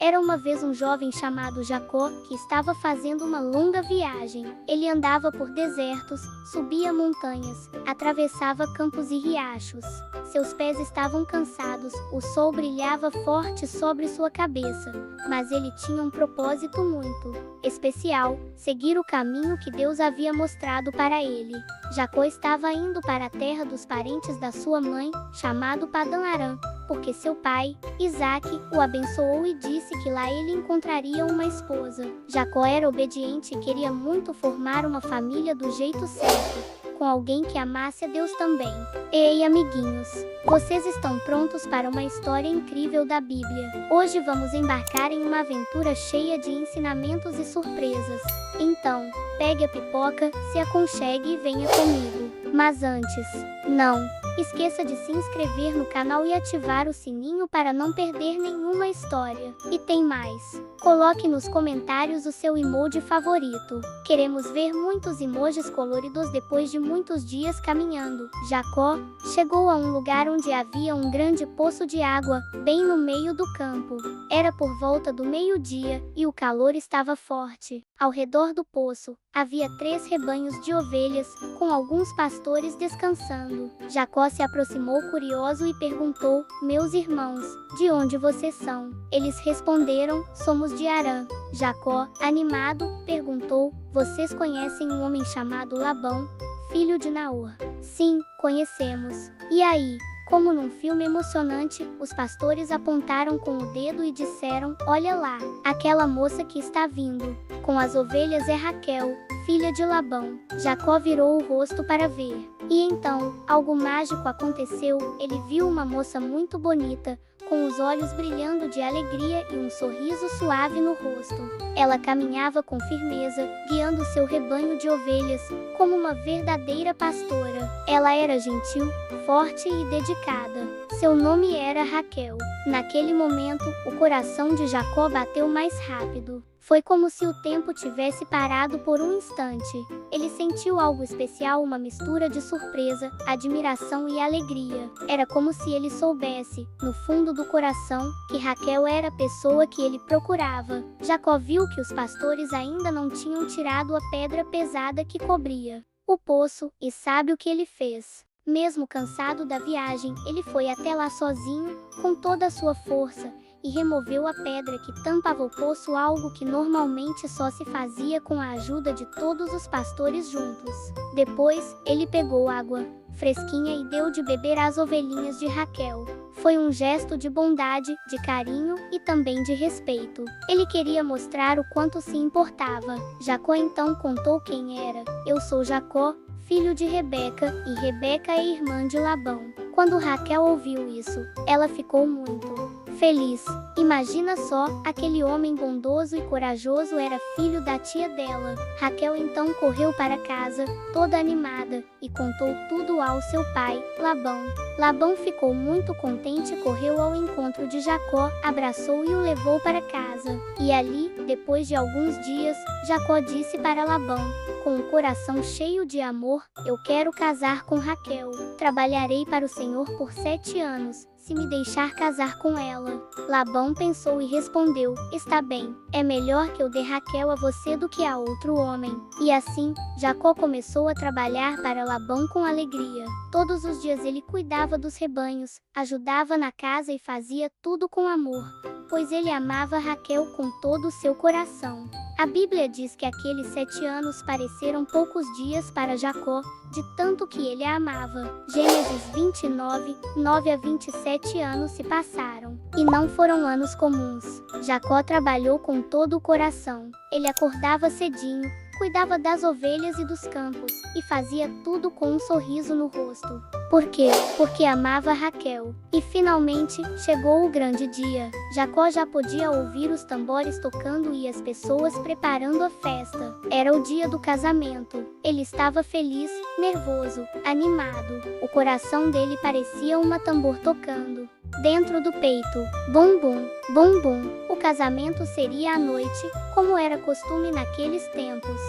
Era uma vez um jovem chamado Jacó que estava fazendo uma longa viagem. Ele andava por desertos, subia montanhas, atravessava campos e riachos. Seus pés estavam cansados, o sol brilhava forte sobre sua cabeça, mas ele tinha um propósito muito especial: seguir o caminho que Deus havia mostrado para ele. Jacó estava indo para a terra dos parentes da sua mãe, chamado Padã-Arã, porque seu pai, Isaque, o abençoou e disse que lá ele encontraria uma esposa. Jacó era obediente e queria muito formar uma família do jeito certo, com alguém que amasse a Deus também. Ei, amiguinhos! Vocês estão prontos para uma história incrível da Bíblia? Hoje vamos embarcar em uma aventura cheia de ensinamentos e surpresas. Então, pegue a pipoca, se aconchegue e venha comigo. Mas antes, não esqueça de se inscrever no canal e ativar o sininho para não perder nenhuma história. E tem mais. Coloque nos comentários o seu emoji favorito. Queremos ver muitos emojis coloridos depois de muitos dias caminhando. Jacó chegou a um lugar onde havia um grande poço de água, bem no meio do campo. Era por volta do meio-dia, e o calor estava forte. Ao redor do poço, havia 3 rebanhos de ovelhas, com alguns pastores descansando. Jacó se aproximou curioso e perguntou: "Meus irmãos, de onde vocês são?" Eles responderam: "Somos de Harã." Jacó, animado, perguntou: "Vocês conhecem um homem chamado Labão, filho de Naor?" "Sim, conhecemos." "E aí?" Como num filme emocionante, os pastores apontaram com o dedo e disseram: "Olha lá, aquela moça que está vindo com as ovelhas é Raquel, filha de Labão." Jacó virou o rosto para ver. E então, algo mágico aconteceu. Ele viu uma moça muito bonita, com os olhos brilhando de alegria e um sorriso suave no rosto. Ela caminhava com firmeza, guiando seu rebanho de ovelhas, como uma verdadeira pastora. Ela era gentil, forte e dedicada. Seu nome era Raquel. Naquele momento, o coração de Jacó bateu mais rápido. Foi como se o tempo tivesse parado por um instante. Ele sentiu algo especial, uma mistura de surpresa, admiração e alegria. Era como se ele soubesse, no fundo do coração, que Raquel era a pessoa que ele procurava. Jacó viu que os pastores ainda não tinham tirado a pedra pesada que cobria o poço, e sabe o que ele fez? Mesmo cansado da viagem, ele foi até lá sozinho, com toda a sua força, e removeu a pedra que tampava o poço, algo que normalmente só se fazia com a ajuda de todos os pastores juntos. Depois, ele pegou água fresquinha e deu de beber às ovelhinhas de Raquel. Foi um gesto de bondade, de carinho e também de respeito. Ele queria mostrar o quanto se importava. Jacó então contou quem era: "Eu sou Jacó, filho de Rebeca, e Rebeca é irmã de Labão." Quando Raquel ouviu isso, ela ficou muito feliz. Imagina só, aquele homem bondoso e corajoso era filho da tia dela. Raquel então correu para casa, toda animada, e contou tudo ao seu pai, Labão. Labão ficou muito contente e correu ao encontro de Jacó, abraçou e o levou para casa. E ali, depois de alguns dias, Jacó disse para Labão, com o coração cheio de amor: "Eu quero casar com Raquel. Trabalharei para o Senhor por 7 anos, se me deixar casar com ela." Labão pensou e respondeu: "Está bem, é melhor que eu dê Raquel a você do que a outro homem." E assim, Jacó começou a trabalhar para Labão com alegria. Todos os dias ele cuidava dos rebanhos, ajudava na casa e fazia tudo com amor, pois ele amava Raquel com todo o seu coração. A Bíblia diz que aqueles 7 anos pareceram poucos dias para Jacó, de tanto que ele a amava. Gênesis 29, 9 a 27 anos se passaram, e não foram anos comuns. Jacó trabalhou com todo o coração. Ele acordava cedinho, cuidava das ovelhas e dos campos, e fazia tudo com um sorriso no rosto. Por quê? Porque amava Raquel. E finalmente, chegou o grande dia. Jacó já podia ouvir os tambores tocando e as pessoas preparando a festa. Era o dia do casamento. Ele estava feliz, nervoso, animado. O coração dele parecia uma tambor tocando dentro do peito. Bum bum, bum bum. O casamento seria à noite, como era costume naqueles tempos.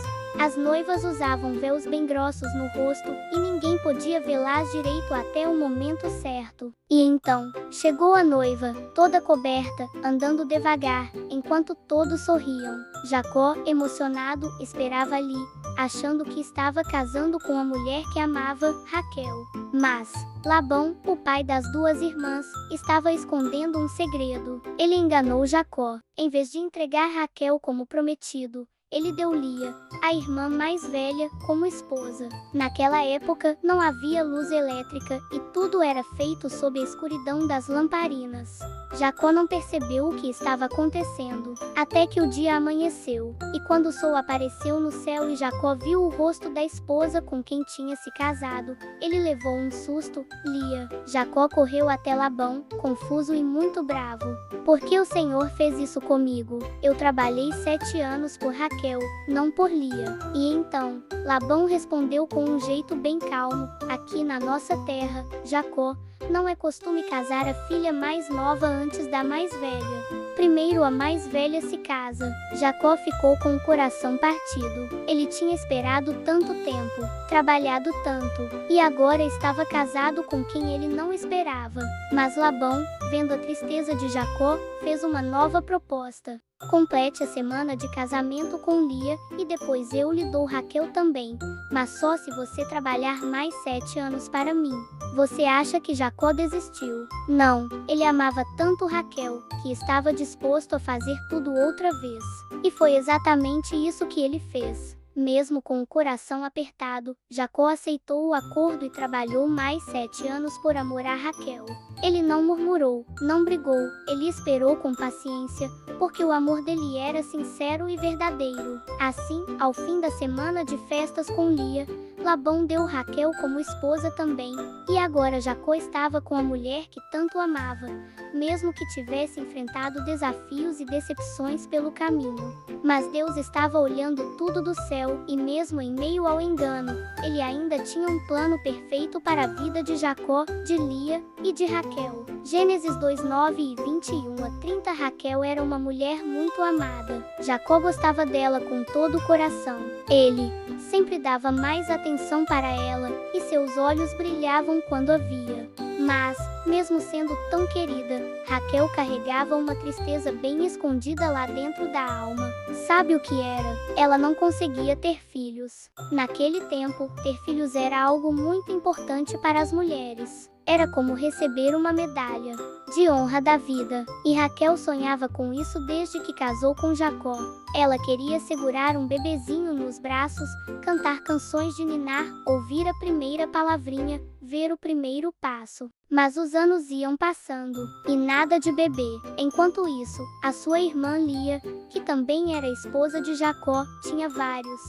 As noivas usavam véus bem grossos no rosto e ninguém podia vê-las direito até o momento certo. E então, chegou a noiva, toda coberta, andando devagar, enquanto todos sorriam. Jacó, emocionado, esperava ali, achando que estava casando com a mulher que amava, Raquel. Mas Labão, o pai das duas irmãs, estava escondendo um segredo. Ele enganou Jacó. Em vez de entregar Raquel como prometido, ele deu Lia, a irmã mais velha, como esposa. Naquela época, não havia luz elétrica e tudo era feito sob a escuridão das lamparinas. Jacó não percebeu o que estava acontecendo, até que o dia amanheceu. E quando o sol apareceu no céu e Jacó viu o rosto da esposa com quem tinha se casado, ele levou um susto. Lia. Jacó correu até Labão, confuso e muito bravo. Por que o Senhor fez isso comigo? Eu trabalhei 7 anos por Raquel, não por Lia. E então, Labão respondeu com um jeito bem calmo: aqui na nossa terra, Jacó, não é costume casar a filha mais nova antes da mais velha. Primeiro a mais velha se casa. Jacó ficou com o coração partido. Ele tinha esperado tanto tempo, trabalhado tanto, e agora estava casado com quem ele não esperava. Mas Labão, vendo a tristeza de Jacó, fez uma nova proposta. Complete a semana de casamento com Lia, e depois eu lhe dou Raquel também, mas só se você trabalhar mais 7 anos para mim. Você acha que Jacó desistiu? Não, ele amava tanto Raquel, que estava disposto a fazer tudo outra vez. E foi exatamente isso que ele fez. Mesmo com o coração apertado, Jacó aceitou o acordo e trabalhou mais 7 anos por amor a Raquel. Ele não murmurou, não brigou, ele esperou com paciência, porque o amor dele era sincero e verdadeiro. Assim, ao fim da semana de festas com Lia, Labão deu Raquel como esposa também, e agora Jacó estava com a mulher que tanto amava, mesmo que tivesse enfrentado desafios e decepções pelo caminho. Mas Deus estava olhando tudo do céu, e mesmo em meio ao engano, ele ainda tinha um plano perfeito para a vida de Jacó, de Lia e de Raquel. Gênesis 2:9 e 21-30. Raquel era uma mulher muito amada. Jacó gostava dela com todo o coração. Ele sempre dava mais atenção para ela, e seus olhos brilhavam quando a via. Mas, mesmo sendo tão querida, Raquel carregava uma tristeza bem escondida lá dentro da alma. Sabe o que era? Ela não conseguia ter filhos. Naquele tempo, ter filhos era algo muito importante para as mulheres. Era como receber uma medalha de honra da vida, e Raquel sonhava com isso desde que casou com Jacó. Ela queria segurar um bebezinho nos braços, cantar canções de ninar, ouvir a primeira palavrinha, ver o primeiro passo. Mas os anos iam passando, e nada de bebê. Enquanto isso, a sua irmã Lia, que também era esposa de Jacó, tinha vários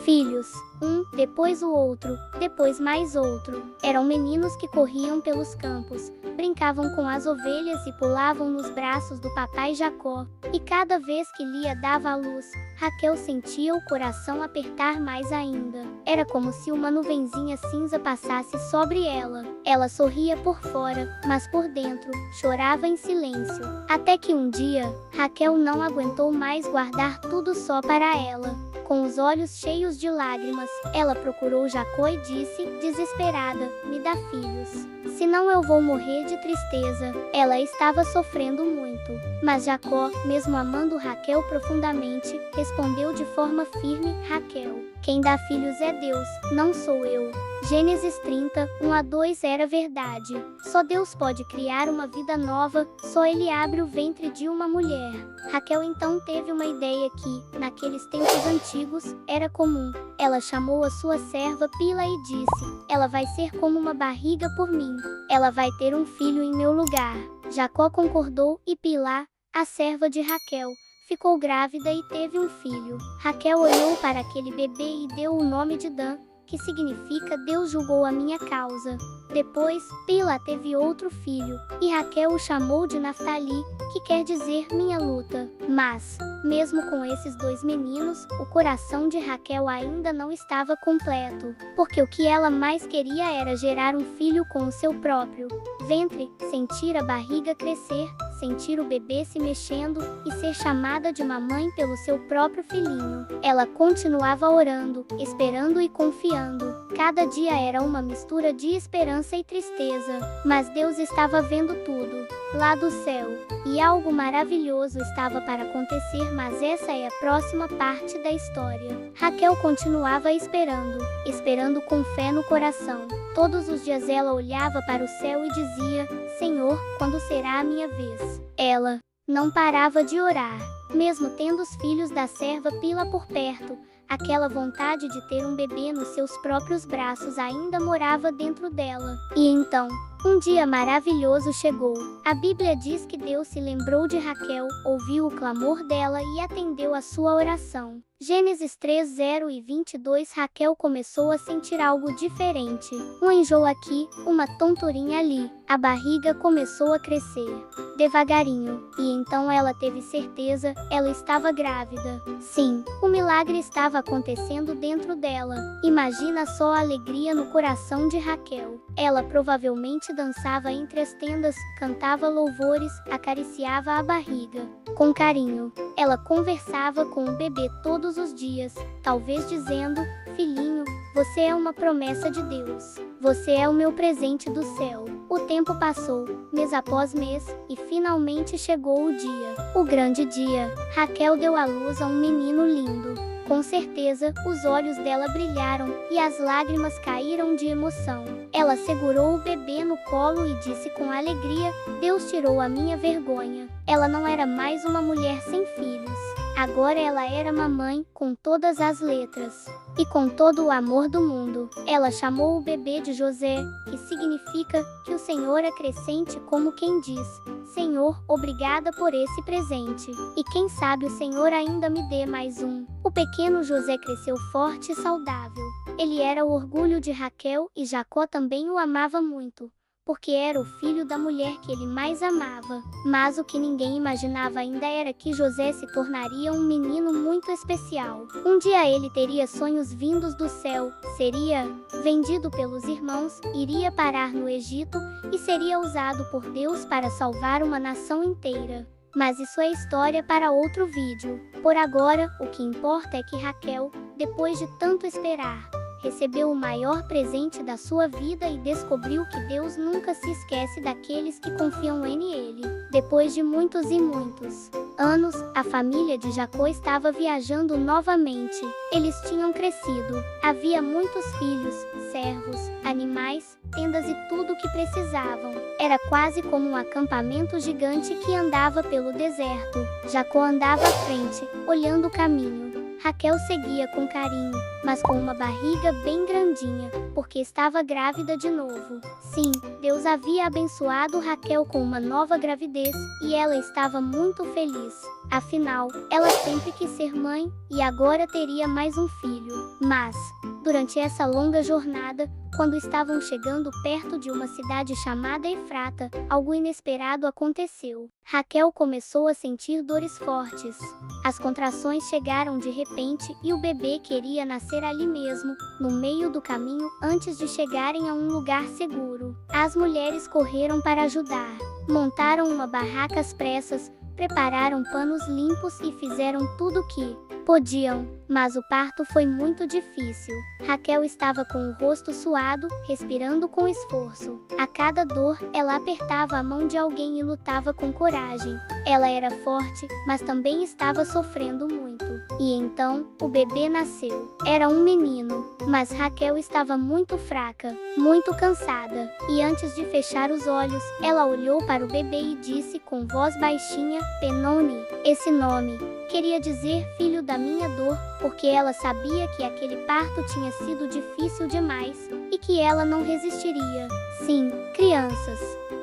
filhos, um, depois o outro, depois mais outro. Eram meninos que corriam pelos campos, brincavam com as ovelhas e pulavam nos braços do papai Jacó. E cada vez que Lia dava à luz, Raquel sentia o coração apertar mais ainda. Era como se uma nuvenzinha cinza passasse sobre ela. Ela sorria por fora, mas por dentro, chorava em silêncio. Até que um dia, Raquel não aguentou mais guardar tudo só para ela. Com os olhos cheios de lágrimas, ela procurou Jacó e disse, desesperada: me dá filhos, senão eu vou morrer de tristeza. Ela estava sofrendo muito. Mas Jacó, mesmo amando Raquel profundamente, respondeu de forma firme: Raquel, quem dá filhos é Deus, não sou eu. Gênesis 30, 1-2. Era verdade. Só Deus pode criar uma vida nova, só Ele abre o ventre de uma mulher. Raquel então teve uma ideia que, naqueles tempos antigos, era comum. Ela chamou a sua serva Pila e disse: ela vai ser como uma barriga por mim. Ela vai ter um filho em meu lugar. Jacó concordou, e Pila, a serva de Raquel, ficou grávida e teve um filho. Raquel olhou para aquele bebê e deu o nome de Dan, que significa Deus julgou a minha causa. Depois, Pila teve outro filho, e Raquel o chamou de Naftali, que quer dizer minha luta. Mas, mesmo com esses 2 meninos, o coração de Raquel ainda não estava completo, porque o que ela mais queria era gerar um filho com o seu próprio ventre, sentir a barriga crescer, sentir o bebê se mexendo e ser chamada de mamãe pelo seu próprio filhinho. Ela continuava orando, esperando e confiando. Cada dia era uma mistura de esperança e tristeza, mas Deus estava vendo tudo, lá do céu, e algo maravilhoso estava para acontecer, mas essa é a próxima parte da história. Raquel continuava esperando com fé no coração. Todos os dias ela olhava para o céu e dizia: Senhor, quando será a minha vez? Ela não parava de orar, mesmo tendo os filhos da serva Bila por perto. Aquela vontade de ter um bebê nos seus próprios braços ainda morava dentro dela. E então, um dia maravilhoso chegou. A Bíblia diz que Deus se lembrou de Raquel, ouviu o clamor dela e atendeu a sua oração. Gênesis 3:0-22. Raquel começou a sentir algo diferente. Um enjoo aqui, uma tonturinha ali. A barriga começou a crescer, devagarinho. E então ela teve certeza, ela estava grávida. Sim, o milagre estava acontecendo dentro dela. Imagina só a alegria no coração de Raquel. Ela provavelmente dançava entre as tendas, cantava louvores, acariciava a barriga com carinho. Ela conversava com o bebê todos os dias, talvez dizendo: Filhinho, você é uma promessa de Deus. Você é o meu presente do céu. O tempo passou, mês após mês, e finalmente chegou o dia. O grande dia. Raquel deu à luz a um menino lindo. Com certeza, os olhos dela brilharam, e as lágrimas caíram de emoção. Ela segurou o bebê no colo e disse com alegria: Deus tirou a minha vergonha. Ela não era mais uma mulher sem filhos. Agora ela era mamãe, com todas as letras. E com todo o amor do mundo. Ela chamou o bebê de José, que significa que o Senhor acrescente, como quem diz: Senhor, obrigada por esse presente. E quem sabe o Senhor ainda me dê mais um. O pequeno José cresceu forte e saudável. Ele era o orgulho de Raquel e Jacó também o amava muito, porque era o filho da mulher que ele mais amava. Mas o que ninguém imaginava ainda era que José se tornaria um menino muito especial. Um dia ele teria sonhos vindos do céu, seria vendido pelos irmãos, iria parar no Egito e seria usado por Deus para salvar uma nação inteira. Mas isso é história para outro vídeo. Por agora, o que importa é que Raquel, depois de tanto esperar, recebeu o maior presente da sua vida e descobriu que Deus nunca se esquece daqueles que confiam em Ele. Depois de muitos e muitos anos, a família de Jacó estava viajando novamente. Eles tinham crescido. Havia muitos filhos, servos, animais, tendas e tudo o que precisavam. Era quase como um acampamento gigante que andava pelo deserto. Jacó andava à frente, olhando o caminho. Raquel seguia com carinho, mas com uma barriga bem grandinha, porque estava grávida de novo. Sim, Deus havia abençoado Raquel com uma nova gravidez, e ela estava muito feliz. Afinal, ela sempre quis ser mãe, e agora teria mais um filho. Mas, durante essa longa jornada, quando estavam chegando perto de uma cidade chamada Efrata, algo inesperado aconteceu. Raquel começou a sentir dores fortes. As contrações chegaram de repente e o bebê queria nascer ali mesmo, no meio do caminho, antes de chegarem a um lugar seguro. As mulheres correram para ajudar. Montaram uma barraca às pressas, prepararam panos limpos e fizeram tudo o que podiam, mas o parto foi muito difícil. Raquel estava com o rosto suado, respirando com esforço. A cada dor, ela apertava a mão de alguém e lutava com coragem. Ela era forte, mas também estava sofrendo muito. E então, o bebê nasceu. Era um menino, mas Raquel estava muito fraca, muito cansada. E antes de fechar os olhos, ela olhou para o bebê e disse com voz baixinha: Penoni. Esse nome queria dizer filho da minha dor, porque ela sabia que aquele parto tinha sido difícil demais e que ela não resistiria. Sim, crianças.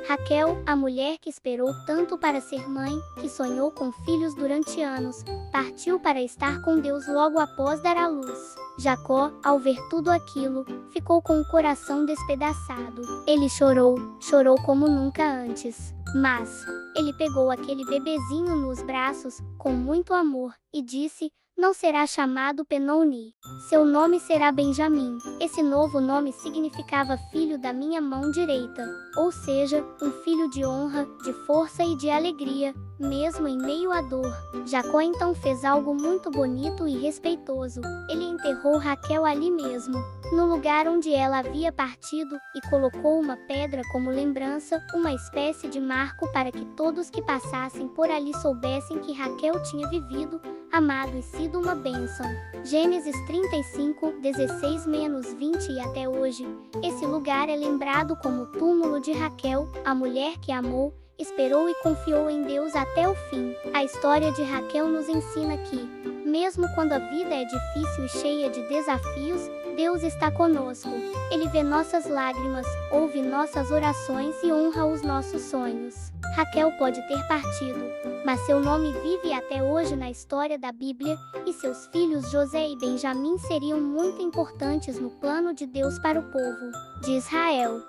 Raquel, a mulher que esperou tanto para ser mãe, que sonhou com filhos durante anos, partiu para estar com Deus logo após dar à luz. Jacó, ao ver tudo aquilo, ficou com o coração despedaçado. Ele chorou como nunca antes. Mas ele pegou aquele bebezinho nos braços, com muito amor, e disse: não será chamado Penoni. Seu nome será Benjamim. Esse novo nome significava filho da minha mão direita, ou seja, um filho de honra, de força e de alegria, mesmo em meio à dor. Jacó então fez algo muito bonito e respeitoso. Ele enterrou Raquel ali mesmo, no lugar onde ela havia partido, e colocou uma pedra como lembrança, uma espécie de marco para que todos que passassem por ali soubessem que Raquel tinha vivido, amado e sido uma bênção. Gênesis 35, 16-20 E até hoje, esse lugar é lembrado como o túmulo de Raquel, a mulher que amou, esperou e confiou em Deus até o fim. A história de Raquel nos ensina que, mesmo quando a vida é difícil e cheia de desafios, Deus está conosco. Ele vê nossas lágrimas, ouve nossas orações e honra os nossos sonhos. Raquel pode ter partido, mas seu nome vive até hoje na história da Bíblia, e seus filhos José e Benjamim seriam muito importantes no plano de Deus para o povo de Israel.